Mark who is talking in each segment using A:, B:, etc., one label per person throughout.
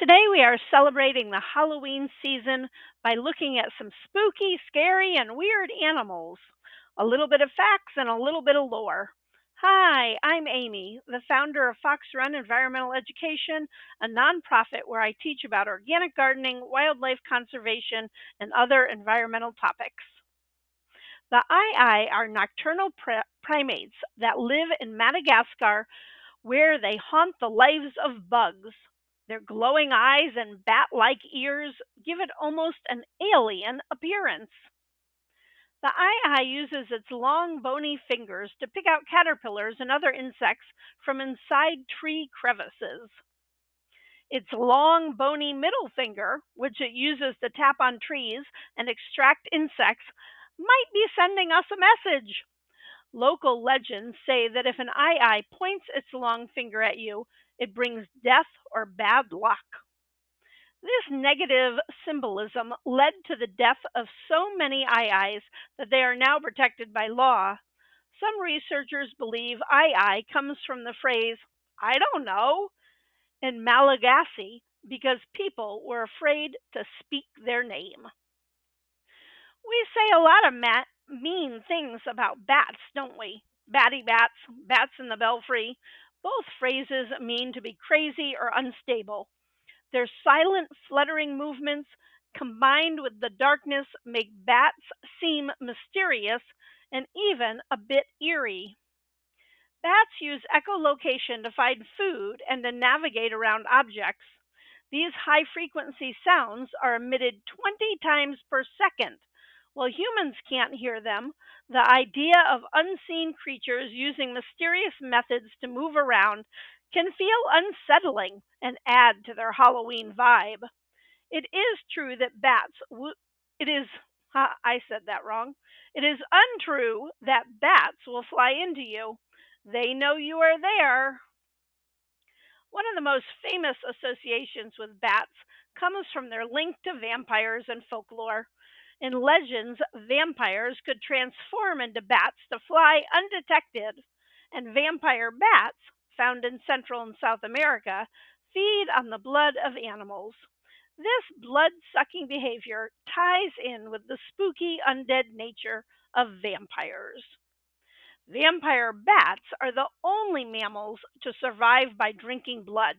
A: Today we are celebrating the Halloween season by looking at some spooky, scary, and weird animals. A little bit of facts and a little bit of lore. Hi, I'm Amy, the founder of Fox Run Environmental Education, a nonprofit where I teach about organic gardening, wildlife conservation, and other environmental topics. The ii are nocturnal primates that live in Madagascar where they haunt the lives of bugs. Their glowing eyes and bat like ears give it almost an alien appearance. The ii uses its long, bony fingers to pick out caterpillars and other insects from inside tree crevices. Its long, bony middle finger, which it uses to tap on trees and extract insects, might be sending us a message. Local legends say that if an ii points its long finger at you, it brings death or bad luck. This negative symbolism led to the death of so many iis that they are now protected by law. Some researchers believe ii comes from the phrase, I don't know, in Malagasy because people were afraid to speak their name. We say a lot of mean things about bats, don't we? Batty bats, bats in the belfry. Both phrases mean to be crazy or unstable. Their silent, fluttering movements combined with the darkness make bats seem mysterious and even a bit eerie. Bats use echolocation to find food and to navigate around objects. These high frequency sounds are emitted 20 times per second. While humans can't hear them, the idea of unseen creatures using mysterious methods to move around can feel unsettling and add to their Halloween vibe. It is true that it is I said that wrong. It is untrue that bats will fly into you. They know you are there. One of the most famous associations with bats comes from their link to vampires and folklore. In legends, vampires could transform into bats to fly undetected, and vampire bats, found in Central and South America, feed on the blood of animals. This blood sucking behavior ties in with the spooky undead nature of vampires. Vampire bats are the only mammals to survive by drinking blood.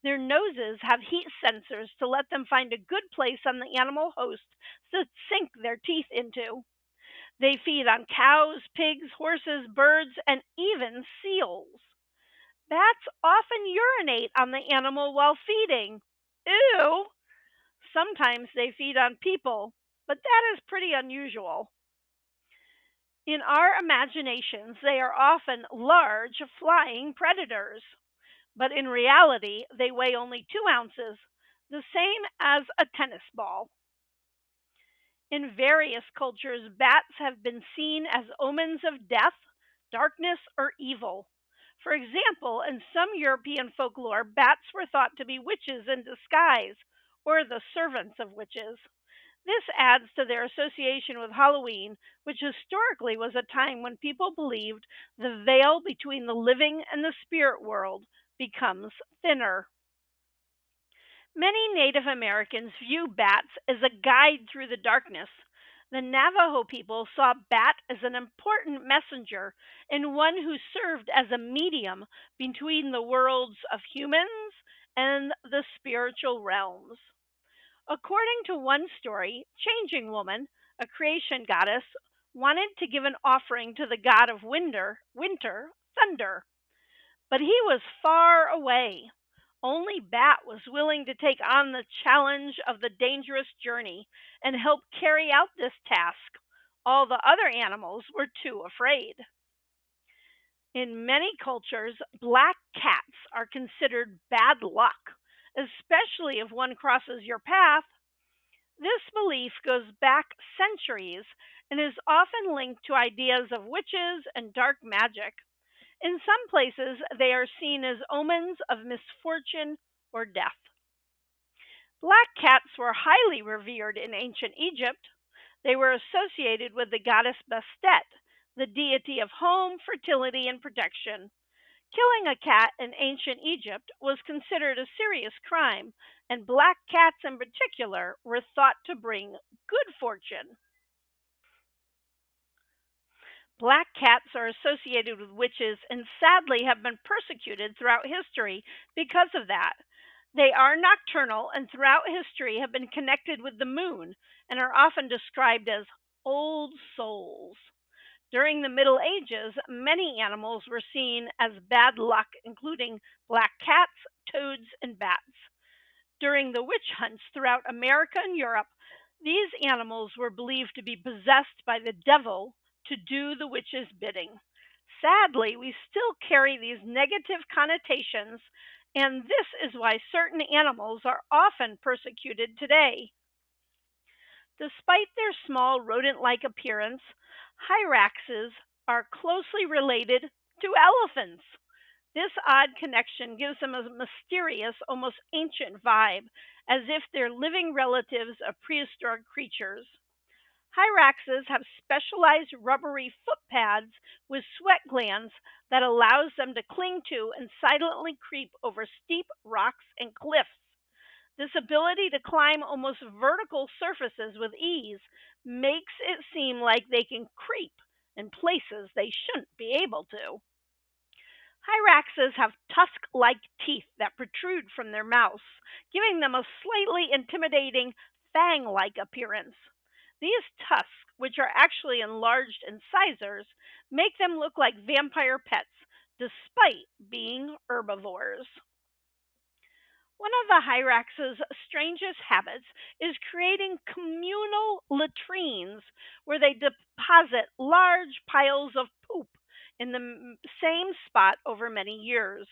A: Their noses have heat sensors to let them find a good place on the animal host to sink their teeth into. They feed on cows, pigs, horses, birds, and even seals. Bats often urinate on the animal while feeding. Ew! Sometimes they feed on people, but that is pretty unusual. In our imaginations, they are often large flying predators, but in reality, they weigh only 2 ounces, the same as a tennis ball. In various cultures, bats have been seen as omens of death, darkness, or evil. For example, in some European folklore, bats were thought to be witches in disguise, or the servants of witches. This adds to their association with Halloween, which historically was a time when people believed the veil between the living and the spirit world becomes thinner. Many Native Americans view bats as a guide through the darkness. The Navajo people saw bat as an important messenger and one who served as a medium between the worlds of humans and the spiritual realms. According to one story, Changing Woman, a creation goddess, wanted to give an offering to the god of winter, Thunder, but he was far away. Only Bat was willing to take on the challenge of the dangerous journey and help carry out this task. All the other animals were too afraid. In many cultures, black cats are considered bad luck, especially if one crosses your path. This belief goes back centuries and is often linked to ideas of witches and dark magic. In some places, they are seen as omens of misfortune or death. Black cats were highly revered in ancient Egypt. They were associated with the goddess Bastet, the deity of home, fertility, and protection. Killing a cat in ancient Egypt was considered a serious crime, and black cats in particular were thought to bring good fortune. Black cats are associated with witches and sadly have been persecuted throughout history because of that. They are nocturnal and throughout history have been connected with the moon and are often described as old souls. During the Middle Ages, many animals were seen as bad luck, including black cats, toads, and bats. During the witch hunts throughout America and Europe, these animals were believed to be possessed by the devil to do the witch's bidding. Sadly, we still carry these negative connotations, and this is why certain animals are often persecuted today. Despite their small rodent like appearance, hyraxes are closely related to elephants. This odd connection gives them a mysterious, almost ancient vibe, as if they're living relatives of prehistoric creatures. Hyraxes have specialized rubbery foot pads with sweat glands that allows them to cling to and silently creep over steep rocks and cliffs. This ability to climb almost vertical surfaces with ease makes it seem like they can creep in places they shouldn't be able to. Hyraxes have tusk like teeth that protrude from their mouths, giving them a slightly intimidating fang like appearance. These tusks, which are actually enlarged incisors, make them look like vampire pets despite being herbivores. One of the hyrax's strangest habits is creating communal latrines where they deposit large piles of poop in the same spot over many years.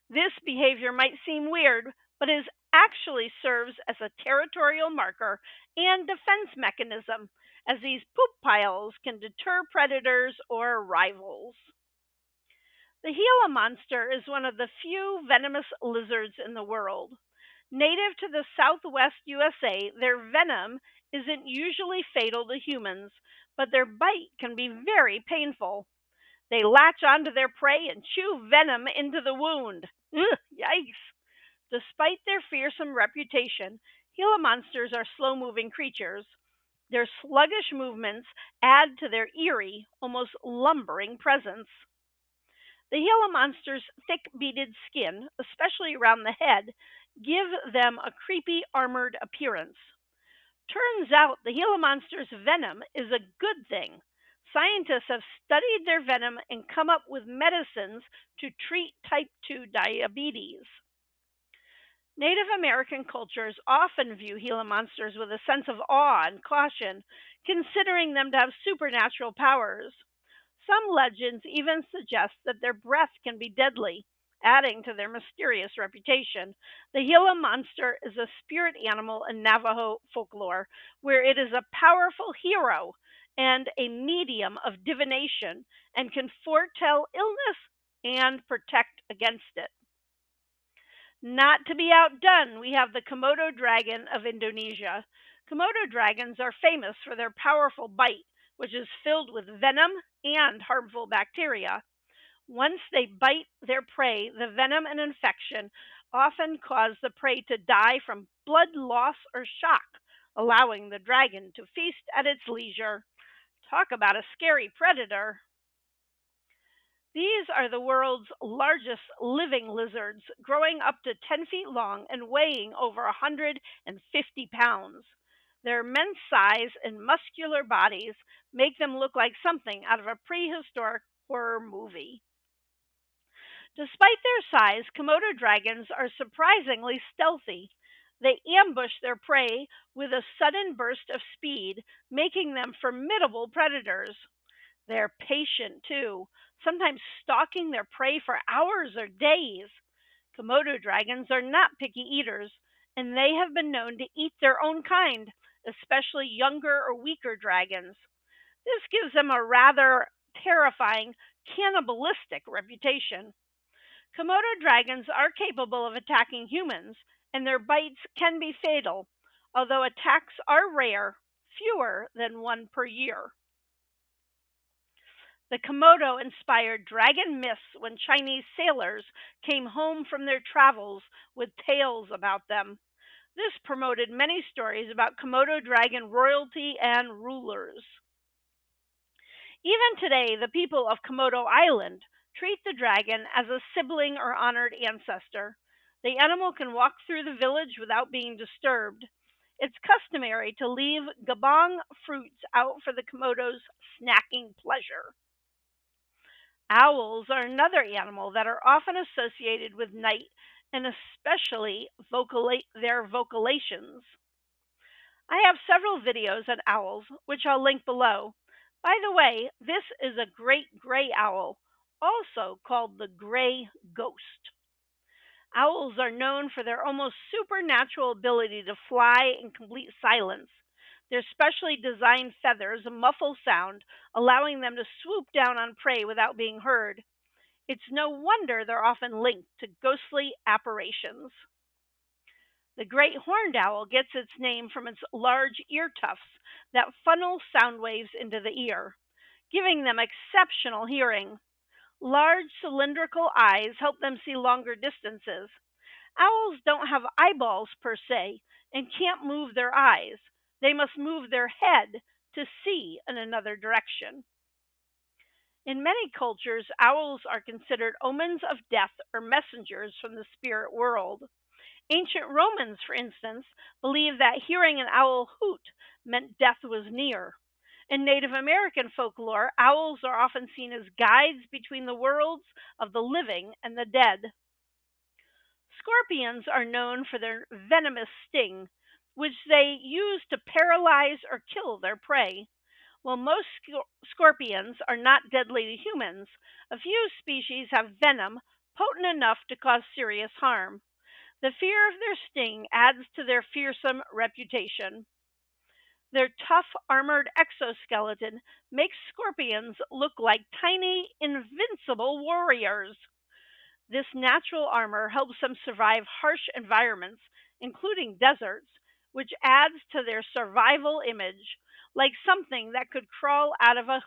A: This behavior might seem weird, but is actually serves as a territorial marker and defense mechanism, as these poop piles can deter predators or rivals. The Gila monster is one of the few venomous lizards in the world. Native to the southwest USA, their venom isn't usually fatal to humans, but their bite can be very painful. They latch onto their prey and chew venom into the wound. Ugh, yikes! Despite their fearsome reputation, Gila monsters are slow moving creatures. Their sluggish movements add to their eerie, almost lumbering presence. The Gila monster's thick beaded skin, especially around the head, give them a creepy armored appearance. Turns out the Gila monster's venom is a good thing. Scientists have studied their venom and come up with medicines to treat type 2 diabetes. Native American cultures often view Gila monsters with a sense of awe and caution, considering them to have supernatural powers. Some legends even suggest that their breath can be deadly, adding to their mysterious reputation. The Gila monster is a spirit animal in Navajo folklore, where it is a powerful hero and a medium of divination and can foretell illness and protect against it. Not to be outdone, we have the Komodo dragon of Indonesia. Komodo dragons are famous for their powerful bite, which is filled with venom and harmful bacteria. Once they bite their prey, the venom and infection often cause the prey to die from blood loss or shock, allowing the dragon to feast at its leisure. Talk about a scary predator. These are the world's largest living lizards, growing up to 10 feet long and weighing over 150 pounds. Their immense size and muscular bodies make them look like something out of a prehistoric horror movie. Despite their size, Komodo dragons are surprisingly stealthy. They ambush their prey with a sudden burst of speed, making them formidable predators. They're patient too, sometimes stalking their prey for hours or days. Komodo dragons are not picky eaters, and they have been known to eat their own kind, especially younger or weaker dragons. This gives them a rather terrifying cannibalistic reputation. Komodo dragons are capable of attacking humans, and their bites can be fatal, although attacks are rare, fewer than one per year. The Komodo inspired dragon myths when Chinese sailors came home from their travels with tales about them. This promoted many stories about Komodo dragon royalty and rulers. Even today, the people of Komodo Island treat the dragon as a sibling or honored ancestor. The animal can walk through the village without being disturbed. It's customary to leave gabong fruits out for the Komodo's snacking pleasure. Owls are another animal that are often associated with night and especially their vocalations. I have several videos on owls, which I'll link below. By the way, this is a great gray owl, also called the gray ghost. Owls are known for their almost supernatural ability to fly in complete silence. Their specially designed feathers muffle sound, allowing them to swoop down on prey without being heard. It's no wonder they're often linked to ghostly apparitions. The great horned owl gets its name from its large ear tufts that funnel sound waves into the ear, giving them exceptional hearing. Large cylindrical eyes help them see longer distances. Owls don't have eyeballs per se and can't move their eyes. They must move their head to see in another direction. In many cultures, owls are considered omens of death or messengers from the spirit world. Ancient Romans, for instance, believed that hearing an owl hoot meant death was near. In Native American folklore, owls are often seen as guides between the worlds of the living and the dead. Scorpions are known for their venomous sting, which they use to paralyze or kill their prey. While most scorpions are not deadly to humans, a few species have venom potent enough to cause serious harm. The fear of their sting adds to their fearsome reputation. Their tough, armored exoskeleton makes scorpions look like tiny, invincible warriors. This natural armor helps them survive harsh environments, including deserts, which adds to their survival image, like something that could crawl out of a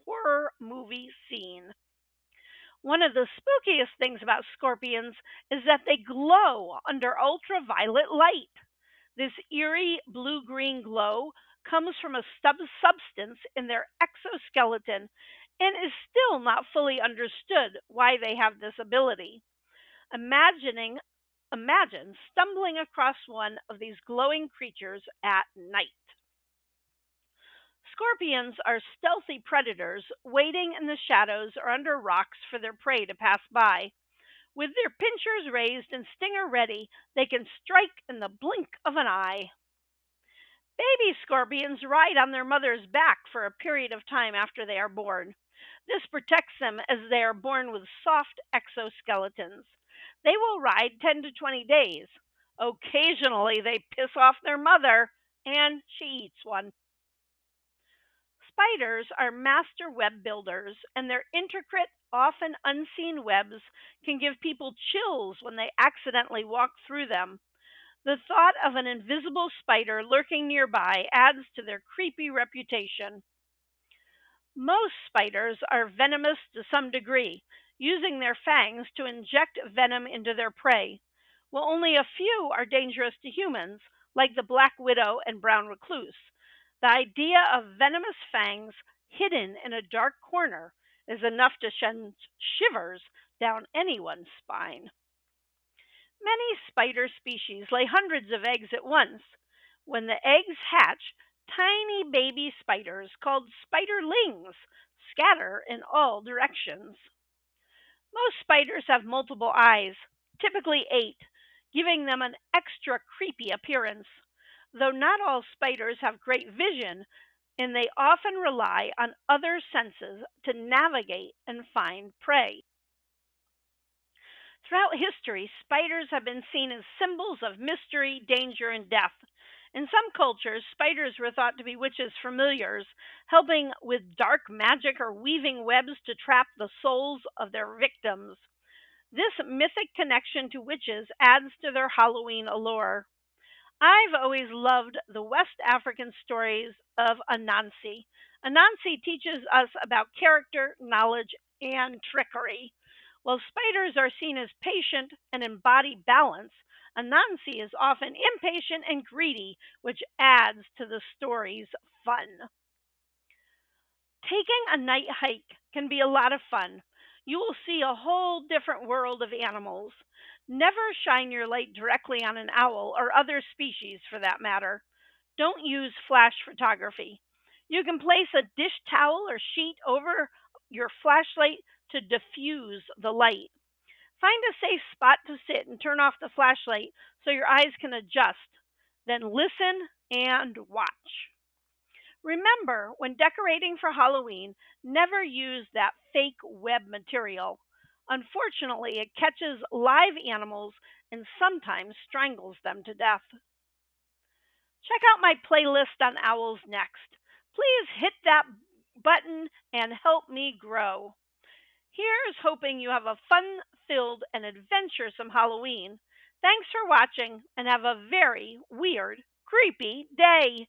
A: horror movie scene. One of the spookiest things about scorpions is that they glow under ultraviolet light. This eerie blue green glow comes from a substance in their exoskeleton and is still not fully understood why they have this ability. Imagining Imagine stumbling across one of these glowing creatures at night. Scorpions are stealthy predators waiting in the shadows or under rocks for their prey to pass by. With their pincers raised and stinger ready, they can strike in the blink of an eye. Baby scorpions ride on their mother's back for a period of time after they are born. This protects them as they are born with soft exoskeletons. They will ride 10 to 20 days. Occasionally, they piss off their mother, and she eats one. Spiders are master web builders, and their intricate, often unseen webs can give people chills when they accidentally walk through them. The thought of an invisible spider lurking nearby adds to their creepy reputation. Most spiders are venomous to some degree, using their fangs to inject venom into their prey, while only a few are dangerous to humans, like the black widow and brown recluse. The idea of venomous fangs hidden in a dark corner is enough to send shivers down anyone's spine. Many spider species lay hundreds of eggs at once. When the eggs hatch, tiny baby spiders, called spiderlings, scatter in all directions. Most spiders have multiple eyes, typically eight, giving them an extra creepy appearance. Though not all spiders have great vision, and they often rely on other senses to navigate and find prey. Throughout history, spiders have been seen as symbols of mystery, danger, and death. In some cultures, spiders were thought to be witches' familiars, helping with dark magic or weaving webs to trap the souls of their victims. This mythic connection to witches adds to their Halloween allure. I've always loved the West African stories of Anansi. Anansi teaches us about character, knowledge, and trickery. While spiders are seen as patient and embody balance, Anansi is often impatient and greedy, which adds to the story's fun. Taking a night hike can be a lot of fun. You will see a whole different world of animals. Never shine your light directly on an owl or other species for that matter. Don't use flash photography. You can place a dish towel or sheet over your flashlight to diffuse the light. Find a safe spot to sit and turn off the flashlight so your eyes can adjust. Then listen and watch. Remember, when decorating for Halloween, never use that fake web material. Unfortunately, it catches live animals and sometimes strangles them to death. Check out my playlist on owls next. Please hit that button and help me grow. Here's hoping you have a fun filled and adventuresome Halloween. Thanks for watching and have a very weird, creepy day.